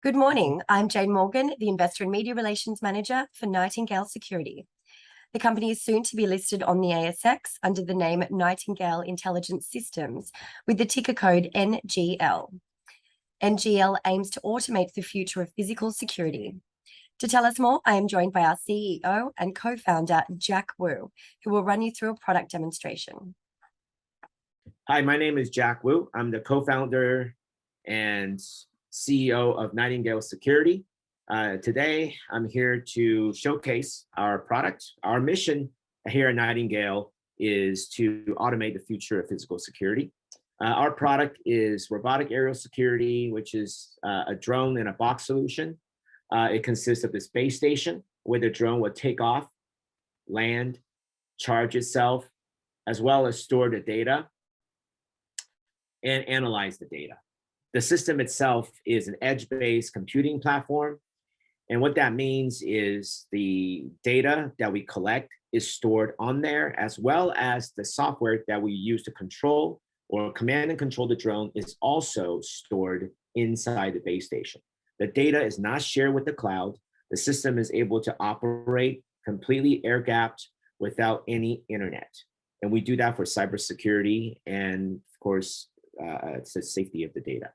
Good morning. I'm Jane Morgan, the Investor and Media Relations Manager for Nightingale Security. The company is soon to be listed on the ASX under the name Nightingale Intelligence Systems with the ticker code NGL. NGL aims to automate the future of physical security. To tell us more, I am joined by our CEO and co-founder, Jack Wu, who will run you through a product demonstration. Hi, my name is Jack Wu. I'm the co-founder and CEO of Nightingale Security. Today, I'm here to showcase our product. Our mission here at Nightingale is to automate the future of physical security. Our product is robotic aerial security, which is a drone in a box solution. It consists of this base station where the drone will take off, land, charge itself, as well as store the data and analyze the data. The system itself is an edge-based computing platform. And what that means is the data that we collect is stored on there, as well as the software that we use to control or command and control the drone is also stored inside the base station. The data is not shared with the cloud. The system is able to operate completely air-gapped without any internet. And we do that for cybersecurity and, of course, it's the safety of the data.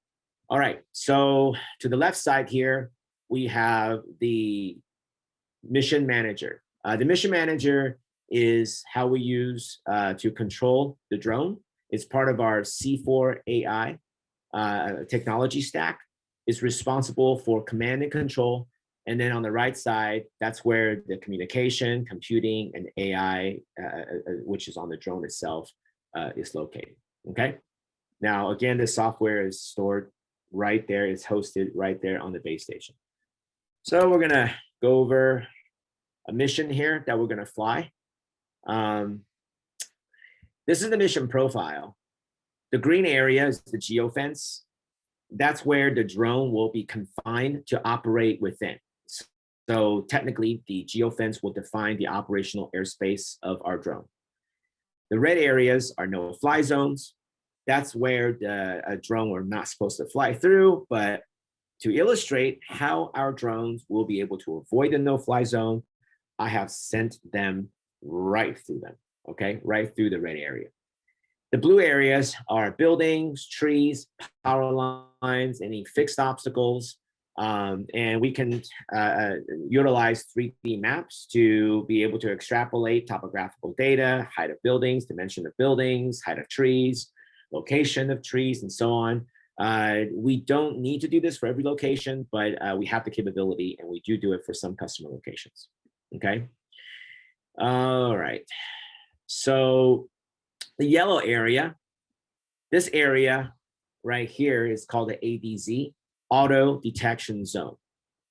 All right, so to the left side here, we have the mission manager. The mission manager is how we use to control the drone. It's part of our C4 AI technology stack. It's responsible for command and control. And then on the right side, that's where the communication, computing, and AI, which is on the drone itself, is located, okay? Now, again, the software is stored right there. It's hosted right there on the base station. So we're gonna go over a mission here that we're gonna fly. This is the mission profile. The green area is the geofence. That's where the drone will be confined to operate within. So technically, the geofence will define the operational airspace of our drone. The red areas are no-fly zones. That's where a drone we're not supposed to fly through, but to illustrate how our drones will be able to avoid the no-fly zone, I have sent them right through them, okay? Right through the red area. The blue areas are buildings, trees, power lines, any fixed obstacles, and we can utilize 3D maps to be able to extrapolate topographical data, height of buildings, dimension of buildings, height of trees, location of trees, and so on. We don't need to do this for every location, but we have the capability and we do it for some customer locations, okay? All right, so the yellow area, this area right here is called the ADZ, Auto Detection Zone.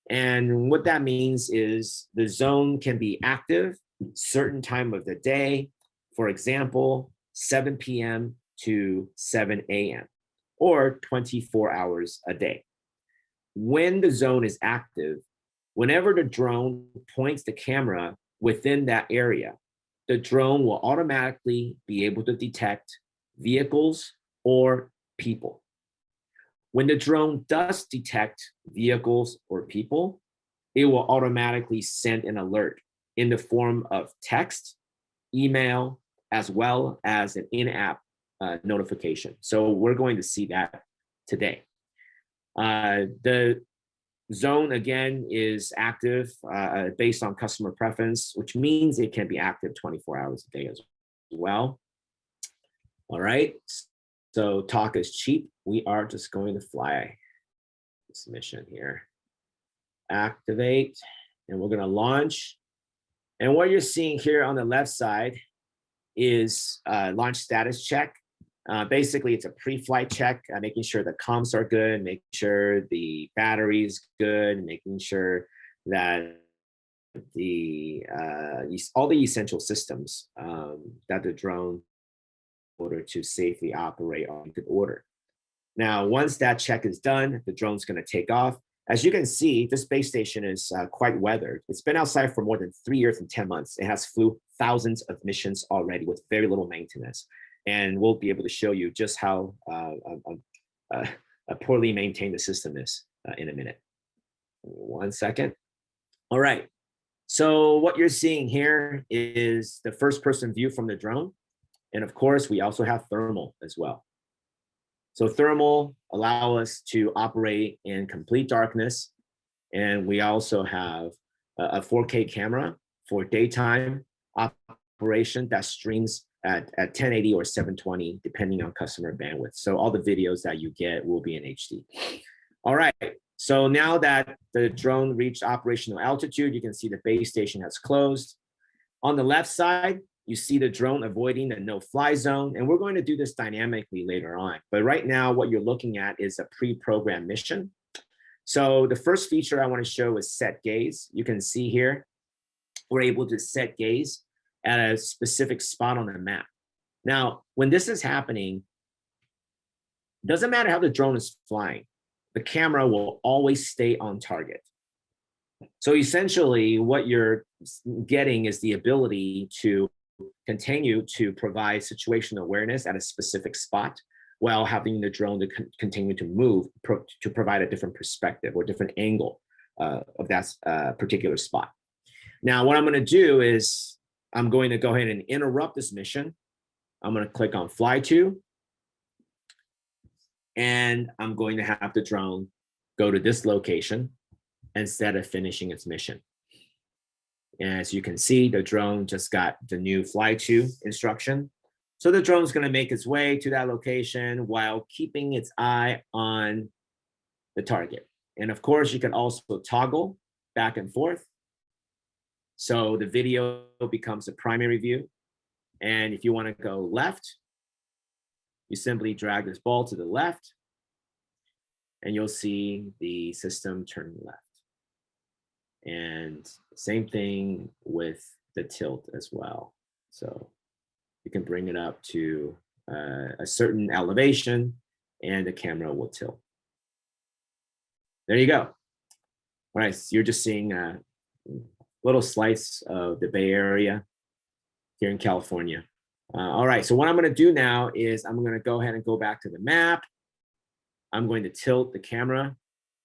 And what that means is the zone can be active certain time of the day, for example, 7 p.m. to 7 a.m. or 24 hours a day. When the zone is active, whenever the drone points the camera within that area, the drone will automatically be able to detect vehicles or people. When the drone does detect vehicles or people, it will automatically send an alert in the form of text, email, as well as an in-app notification. So we're going to see that today. The zone, again, is active based on customer preference, which means it can be active 24 hours a day as well. All right, so talk is cheap. We are just going to fly this mission here. Activate, and we're gonna launch. And what you're seeing here on the left side is launch status check. Basically, it's a pre-flight check, making sure the comms are good, making sure the battery is good, making sure that all the essential systems that the drone in order to safely operate on good order. Now, once that check is done, the drone's going to take off. As you can see, this base station is quite weathered. It's been outside for more than 3 years and 10 months. It has flew thousands of missions already with very little maintenance. And we'll be able to show you just how poorly maintained the system is in a minute. 1 second. All right. So what you're seeing here is the first person view from the drone. And of course, we also have thermal as well. So thermal allow us to operate in complete darkness. And we also have a 4K camera for daytime operation that streams at 1080 or 720, depending on customer bandwidth. So all the videos that you get will be in HD. All right. So now that the drone reached operational altitude, you can see the base station has closed. On the left side, you see the drone avoiding the no-fly zone. And we're going to do this dynamically later on. But right now, what you're looking at is a pre-programmed mission. So the first feature I want to show is set gaze. You can see here, we're able to set gaze at a specific spot on the map. Now, when this is happening, it doesn't matter how the drone is flying, the camera will always stay on target. So essentially, what you're getting is the ability to continue to provide situational awareness at a specific spot while having the drone to continue to move to provide a different perspective or different angle of that particular spot. Now, what I'm going to do is I'm going to go ahead and interrupt this mission. I'm going to click on fly to, and I'm going to have the drone go to this location instead of finishing its mission. And as you can see, the drone just got the new fly to instruction. So the drone is going to make its way to that location while keeping its eye on the target. And of course, you can also toggle back and forth. So the video becomes a primary view. And if you want to go left, you simply drag this ball to the left, and you'll see the system turn left. And same thing with the tilt as well. So you can bring it up to a certain elevation and the camera will tilt. There you go. All right, so you're just seeing a little slice of the Bay Area here in California. All right, so what I'm going to do now is I'm going to go ahead and go back to the map. I'm going to tilt the camera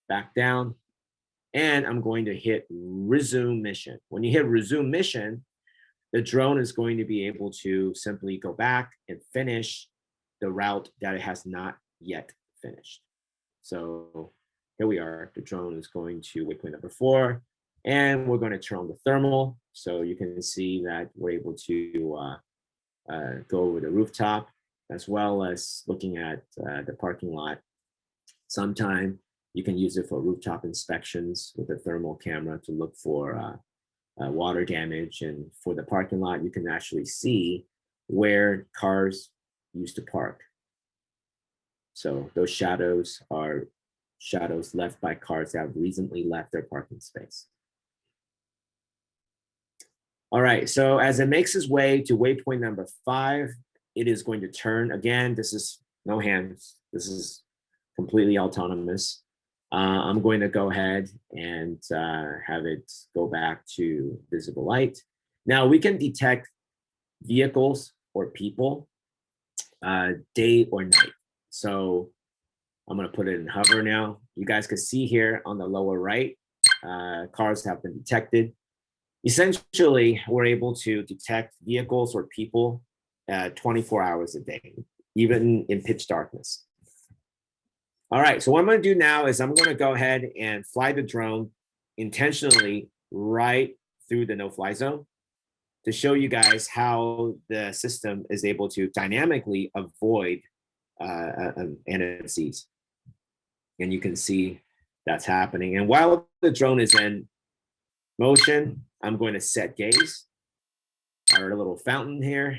back down, and I'm going to hit resume mission. When you hit resume mission, the drone is going to be able to simply go back and finish the route that it has not yet finished. So here we are. The drone is going to waypoint number 4, and we're going to turn on the thermal. So you can see that we're able to go over the rooftop, as well as looking at the parking lot. Sometime you can use it for rooftop inspections with a thermal camera to look for water damage. And for the parking lot, you can actually see where cars used to park. So those shadows are shadows left by cars that have recently left their parking space. All right, so as it makes its way to waypoint number 5, it is going to turn. Again, this is no hands. This is completely autonomous. I'm going to go ahead and have it go back to visible light. Now we can detect vehicles or people day or night. So I'm going to put it in hover now. You guys can see here on the lower right, cars have been detected. Essentially, we're able to detect vehicles or people 24 hours a day, even in pitch darkness. All right, so what I'm going to do now is I'm going to go ahead and fly the drone intentionally right through the no-fly zone to show you guys how the system is able to dynamically avoid NFCs. And you can see that's happening. And while the drone is in motion, I'm going to set gaze. Our little fountain here.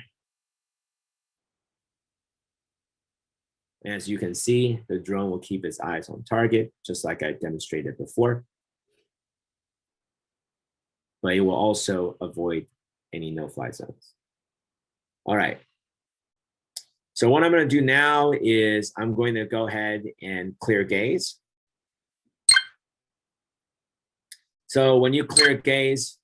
As you can see, the drone will keep its eyes on target, just like I demonstrated before. But it will also avoid any no-fly zones. All right. So what I'm going to do now is I'm going to go ahead and clear gaze. So when you clear gaze,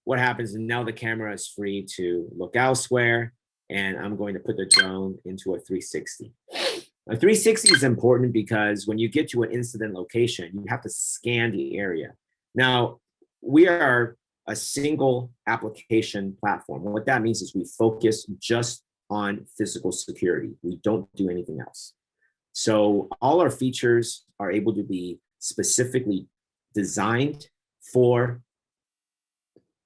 what happens is now the camera is free to look elsewhere, and I'm going to put the drone into a 360. A 360 is important because when you get to an incident location, you have to scan the area. Now, we are a single application platform. What that means is we focus just on physical security. We don't do anything else. So all our features are able to be specifically designed for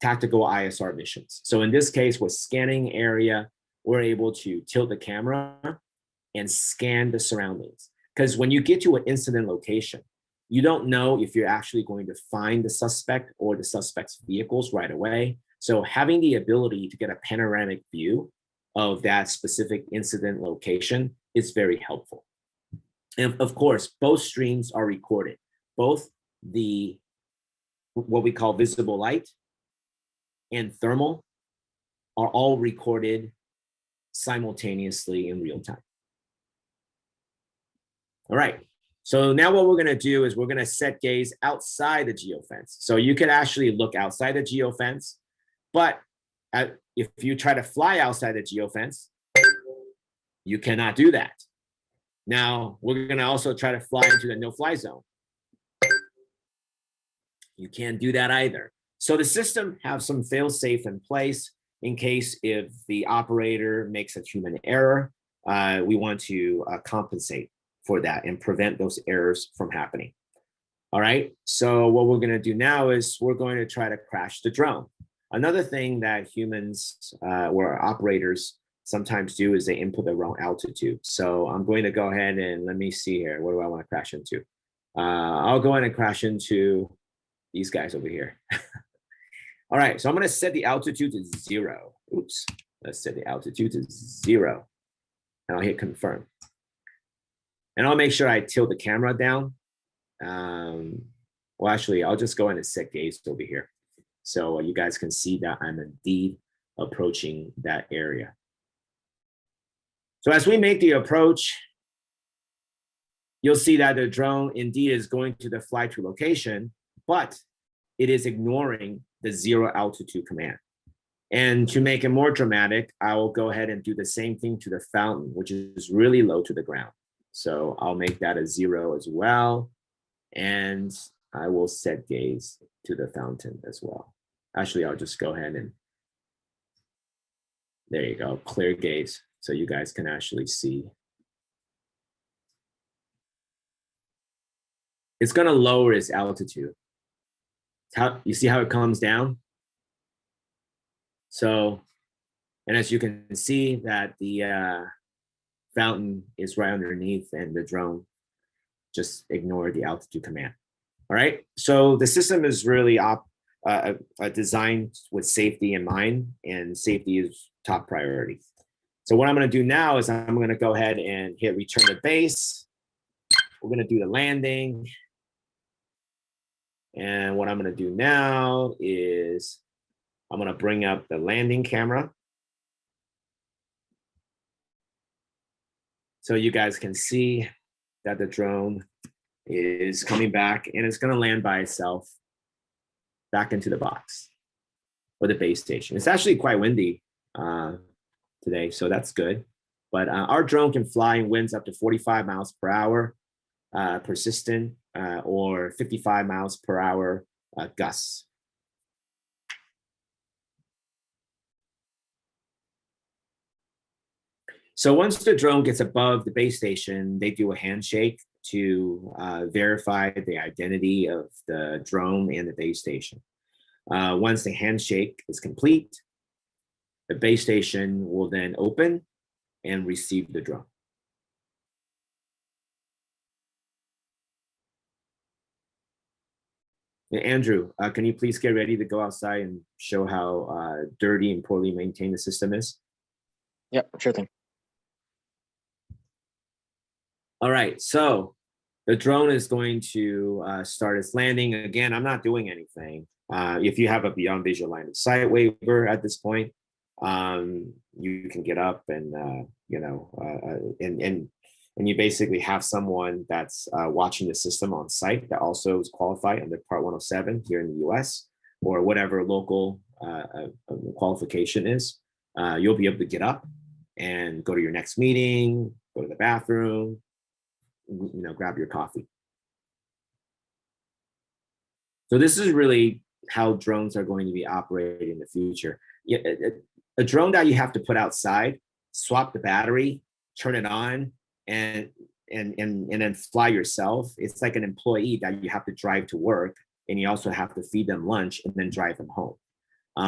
tactical ISR missions. So in this case, with scanning area, we're able to tilt the camera and scan the surroundings. Because when you get to an incident location, you don't know if you're actually going to find the suspect or the suspect's vehicles right away. So having the ability to get a panoramic view of that specific incident location is very helpful. And of course, both streams are recorded. Both the what we call visible light and thermal are all recorded simultaneously in real time. All right, so now what we're gonna do is we're gonna set gaze outside the geofence. So you can actually look outside the geofence, but if you try to fly outside the geofence, you cannot do that. Now, we're gonna also try to fly into the no-fly zone. You can't do that either. So the system has some fail-safe in place in case if the operator makes a human error, we want to compensate for that and prevent those errors from happening. All right, so what we're gonna do now is we're going to try to crash the drone. Another thing that humans or operators sometimes do is they input the wrong altitude. So I'm going to go ahead and let me see here. What do I want to crash into? I'll go ahead and crash into these guys over here. All right, so I'm going to set the altitude to 0. Oops, let's set the altitude to 0. And I'll hit confirm. And I'll make sure I tilt the camera down. Well, actually, I'll just go ahead and set gaze over here. So you guys can see that I'm indeed approaching that area. So as we make the approach, you'll see that the drone indeed is going to the fly to location, but it is ignoring the 0 altitude command. And to make it more dramatic, I will go ahead and do the same thing to the fountain, which is really low to the ground. So I'll make that a 0 as well. And I will set gaze to the fountain as well. Actually, I'll just go ahead and, there you go, clear gaze. So you guys can actually see. It's gonna lower its altitude. You see how it comes down? So, and as you can see that the fountain is right underneath and the drone just ignored the altitude command. All right, so the system is really designed with safety in mind, and safety is top priority. So what I'm going to do now is I'm going to go ahead and hit return to base. We're going to do the landing. And what I'm going to do now is I'm going to bring up the landing camera. So you guys can see that the drone is coming back and it's going to land by itself back into the box or the base station. It's actually quite windy today, so that's good. But our drone can fly in winds up to 45 miles per hour, persistent, or 55 miles per hour gusts. So once the drone gets above the base station, they do a handshake to verify the identity of the drone and the base station. Once the handshake is complete, the base station will then open and receive the drone. And Andrew, can you please get ready to go outside and show how dirty and poorly maintained the system is? Yep, sure thing. All right, so the drone is going to start its landing. Again, I'm not doing anything. If you have a beyond visual line of sight waiver at this point, you can get up and and you basically have someone that's watching the system on site that also is qualified under Part 107 here in the US, or whatever local qualification is. You'll be able to get up and go to your next meeting, go to the bathroom, grab your coffee. So this is really how drones are going to be operating in the future. A drone that you have to put outside, swap the battery, turn it on, and then fly yourself. It's like an employee that you have to drive to work, and you also have to feed them lunch and then drive them home.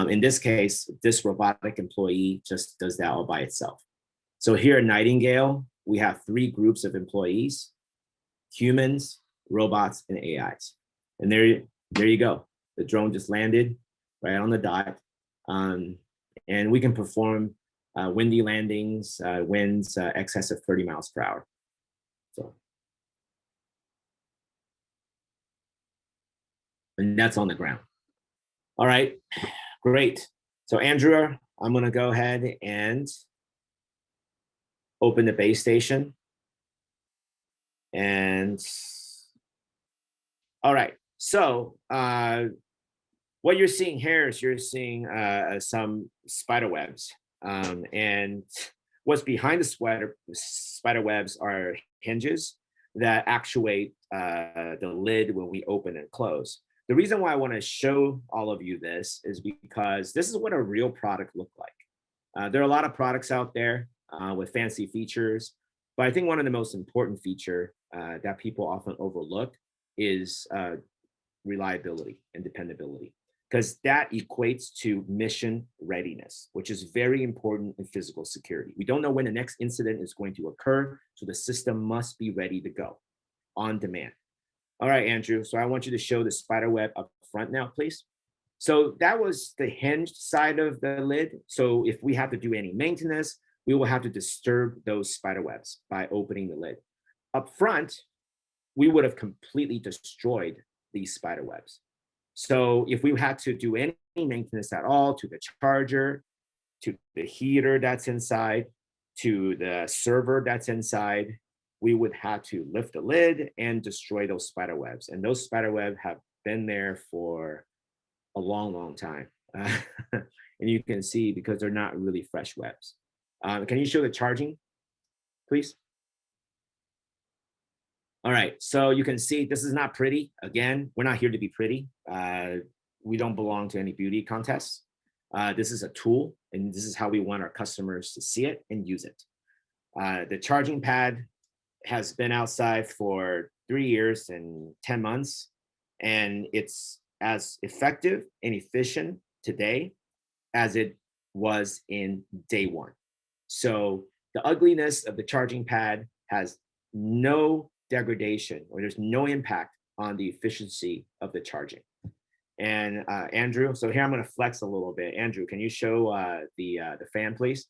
In this case, this robotic employee just does that all by itself. So here at Nightingale, we have 3 groups of employees: humans, robots, and AIs. And there you go. The drone just landed right on the dot. And we can perform windy landings, winds excess of 30 miles per hour. So, and that's on the ground. All right, great. So Andrew, I'm gonna go ahead and open the base station. And all right, so what you're seeing here is you're seeing some spider webs. And what's behind the spider webs are hinges that actuate the lid when we open and close. The reason why I want to show all of you this is because this is what a real product looks like. There are a lot of products out there with fancy features, but I think one of the most important feature that people often overlook is reliability and dependability, because that equates to mission readiness, which is very important in physical security. We don't know when the next incident is going to occur, so the system must be ready to go on demand. All right, Andrew, so I want you to show the spider web up front now, please. So that was the hinged side of the lid. So if we have to do any maintenance, we will have to disturb those spider webs by opening the lid. Up front, we would have completely destroyed these spider webs. So if we had to do any maintenance at all to the charger, to the heater that's inside, to the server that's inside, we would have to lift the lid and destroy those spider webs. And those spider webs have been there for a long, long time. And you can see because they're not really fresh webs. Can you show the charging, please? All right, so you can see this is not pretty. Again, we're not here to be pretty. We don't belong to any beauty contests. This is a tool, and this is how we want our customers to see it and use it. The charging pad has been outside for 3 years and 10 months, and it's as effective and efficient today as it was in day one. So the ugliness of the charging pad has no degradation, or there's no impact on the efficiency of the charging. And Andrew, so here I'm going to flex a little bit. Andrew, can you show the fan, please?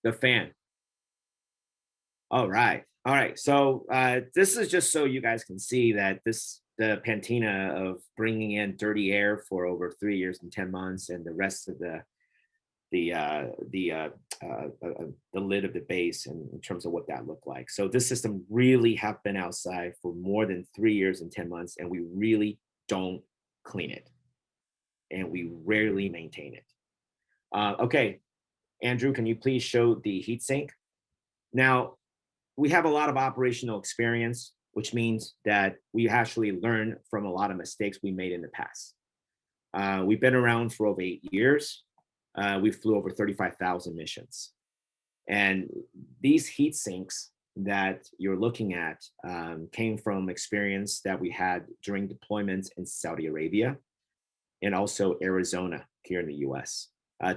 The fan. All right. So this is just so you guys can see that the patina of bringing in dirty air for over 3 years and 10 months, and the rest of the lid of the base, and in terms of what that looked like. So this system really have been outside for more than 3 years and 10 months, and we really don't clean it, and we rarely maintain it. Okay, Andrew, can you please show the heatsink? Now, we have a lot of operational experience, which means that we actually learn from a lot of mistakes we made in the past. We've been around for over 8 years. We flew over 35,000 missions. And these heat sinks that you're looking at came from experience that we had during deployments in Saudi Arabia and also Arizona here in the US.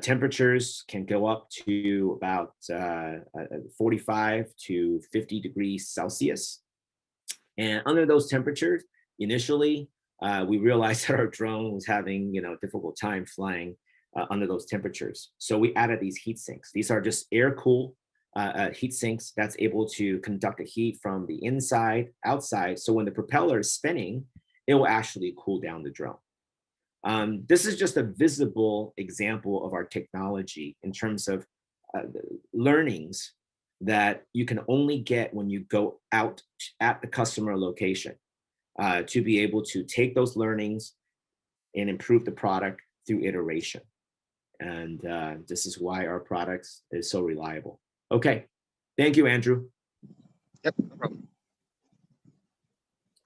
Temperatures can go up to about 45 to 50 degrees Celsius. And under those temperatures, initially, we realized that our drone was having a difficult time flying under those temperatures. So we added these heat sinks. These are just air-cooled heat sinks that's able to conduct the heat from the inside, outside. So when the propeller is spinning, it will actually cool down the drone. This is just a visible example of our technology in terms of learnings that you can only get when you go out at the customer location to be able to take those learnings and improve the product through iteration. And this is why our products is so reliable. Okay, thank you, Andrew. Yep, no problem.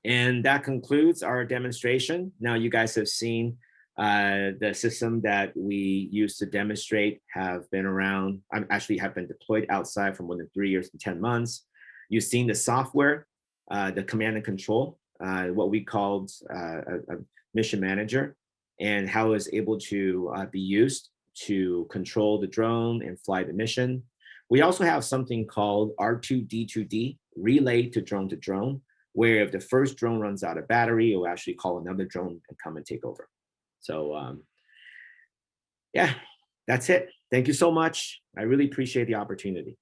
And that concludes our demonstration. Now you guys have seen the system that we use to demonstrate have been around, actually have been deployed outside for more than 3 years and 10 months. You've seen the software, the command and control, what we called a mission manager, and how it's able to be used to control the drone and fly the mission. We also have something called R2D2D, relay to drone, where if the first drone runs out of battery, it will actually call another drone and come and take over. So yeah, that's it. Thank you so much. I really appreciate the opportunity.